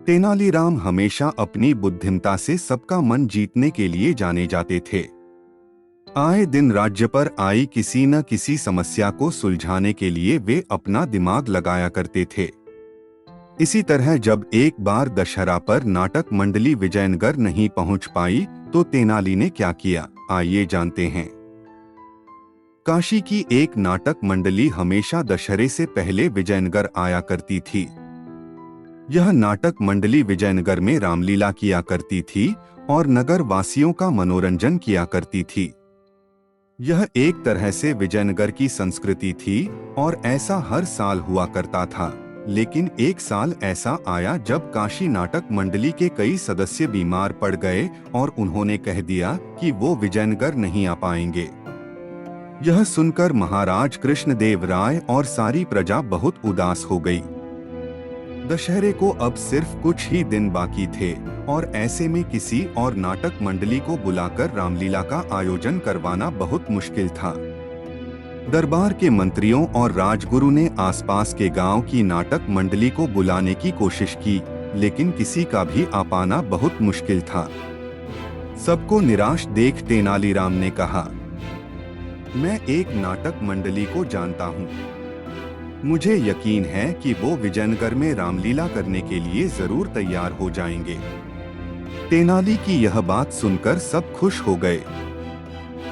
तेनालीराम हमेशा अपनी बुद्धिमत्ता से सबका मन जीतने के लिए जाने जाते थे। आए दिन राज्य पर आई किसी न किसी समस्या को सुलझाने के लिए वे अपना दिमाग लगाया करते थे। इसी तरह जब एक बार दशहरा पर नाटक मंडली विजयनगर नहीं पहुंच पाई तो तेनाली ने क्या किया, आइए जानते हैं। काशी की एक नाटक मंडली हमेशा दशहरे से पहले विजयनगर आया करती थी। यह नाटक मंडली विजयनगर में रामलीला किया करती थी और नगर वासियों का मनोरंजन किया करती थी। यह एक तरह से विजयनगर की संस्कृति थी और ऐसा हर साल हुआ करता था। लेकिन एक साल ऐसा आया जब काशी नाटक मंडली के कई सदस्य बीमार पड़ गए और उन्होंने कह दिया कि वो विजयनगर नहीं आ पाएंगे। यह सुनकर महाराज कृष्णदेव राय और सारी प्रजा बहुत उदास हो गई। दशहरे को अब सिर्फ कुछ ही दिन बाकी थे और ऐसे में किसी और नाटक मंडली को बुलाकर रामलीला का आयोजन करवाना बहुत मुश्किल था। दरबार के मंत्रियों और राजगुरु ने आसपास के गांव की नाटक मंडली को बुलाने की कोशिश की, लेकिन किसी का भी आ पाना बहुत मुश्किल था। सबको निराश देख तेनालीराम ने कहा, मैं एक नाटक मंडली को जानता हूँ। मुझे यकीन है कि वो विजयनगर में रामलीला करने के लिए जरूर तैयार हो जाएंगे। तेनाली की यह बात सुनकर सब खुश हो गए।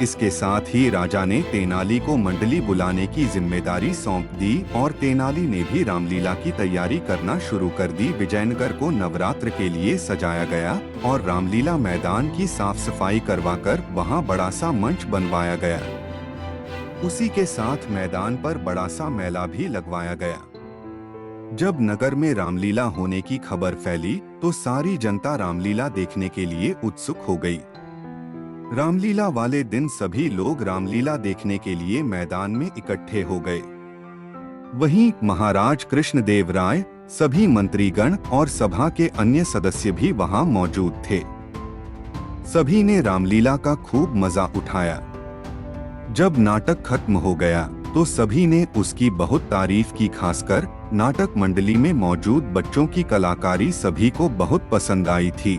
इसके साथ ही राजा ने तेनाली को मंडली बुलाने की जिम्मेदारी सौंप दी और तेनाली ने भी रामलीला की तैयारी करना शुरू कर दी। विजयनगर को नवरात्र के लिए सजाया गया और रामलीला मैदान की साफ सफाई करवाकर वहां बड़ा सा मंच बनवाया गया। उसी के साथ मैदान पर बड़ा सा मेला भी लगवाया गया। जब नगर में रामलीला होने की खबर फैली तो सारी जनता रामलीला देखने के लिए उत्सुक हो गई। रामलीला वाले दिन सभी लोग रामलीला देखने के लिए मैदान में इकट्ठे हो गए। वहीं महाराज कृष्णदेव राय, सभी मंत्रीगण और सभा के अन्य सदस्य भी वहां मौजूद थे। सभी ने रामलीला का खूब मजा उठाया। जब नाटक खत्म हो गया तो सभी ने उसकी बहुत तारीफ की। खासकर नाटक मंडली में मौजूद बच्चों की कलाकारी सभी को बहुत पसंद आई थी।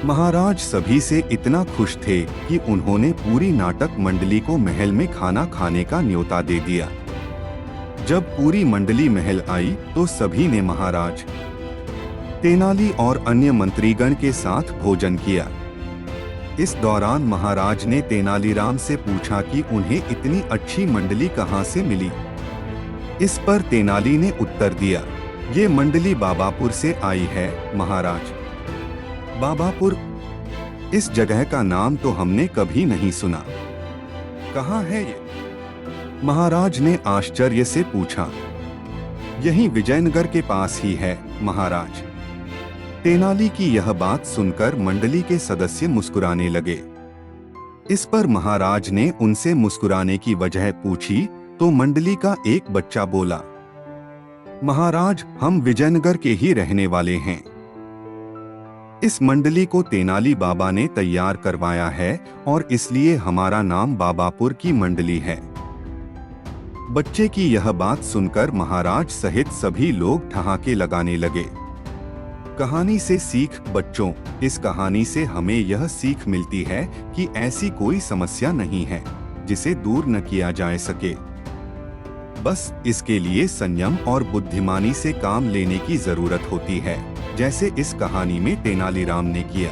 महाराज सभी से इतना खुश थे कि उन्होंने पूरी नाटक मंडली को महल में खाना खाने का न्योता दे दिया। जब पूरी मंडली महल आई तो सभी ने महाराज, तेनाली और अन्य मंत्रीगण के साथ भोजन किया। इस दौरान महाराज ने तेनालीराम से पूछा कि उन्हें इतनी अच्छी मंडली कहां से मिली। इस पर तेनाली ने उत्तर दिया, ये मंडली बाबापुर से आई है महाराज। बाबापुर? इस जगह का नाम तो हमने कभी नहीं सुना। कहाँ है ये? महाराज ने आश्चर्य से पूछा। यही विजयनगर के पास ही है महाराज। तेनाली की यह बात सुनकर मंडली के सदस्य मुस्कुराने लगे। इस पर महाराज ने उनसे मुस्कुराने की वजह पूछी तो मंडली का एक बच्चा बोला, महाराज हम विजयनगर के ही रहने वाले हैं। इस मंडली को तेनाली बाबा ने तैयार करवाया है और इसलिए हमारा नाम बाबापुर की मंडली है। बच्चे की यह बात सुनकर महाराज सहित सभी लोग ठहाके लगाने लगे। कहानी से सीख बच्चों, इस कहानी से हमें यह सीख मिलती है कि ऐसी कोई समस्या नहीं है जिसे दूर न किया जा सके। बस इसके लिए संयम और बुद्धिमानी से काम लेने की जरूरत होती है, जैसे इस कहानी में तेनालीराम ने किया।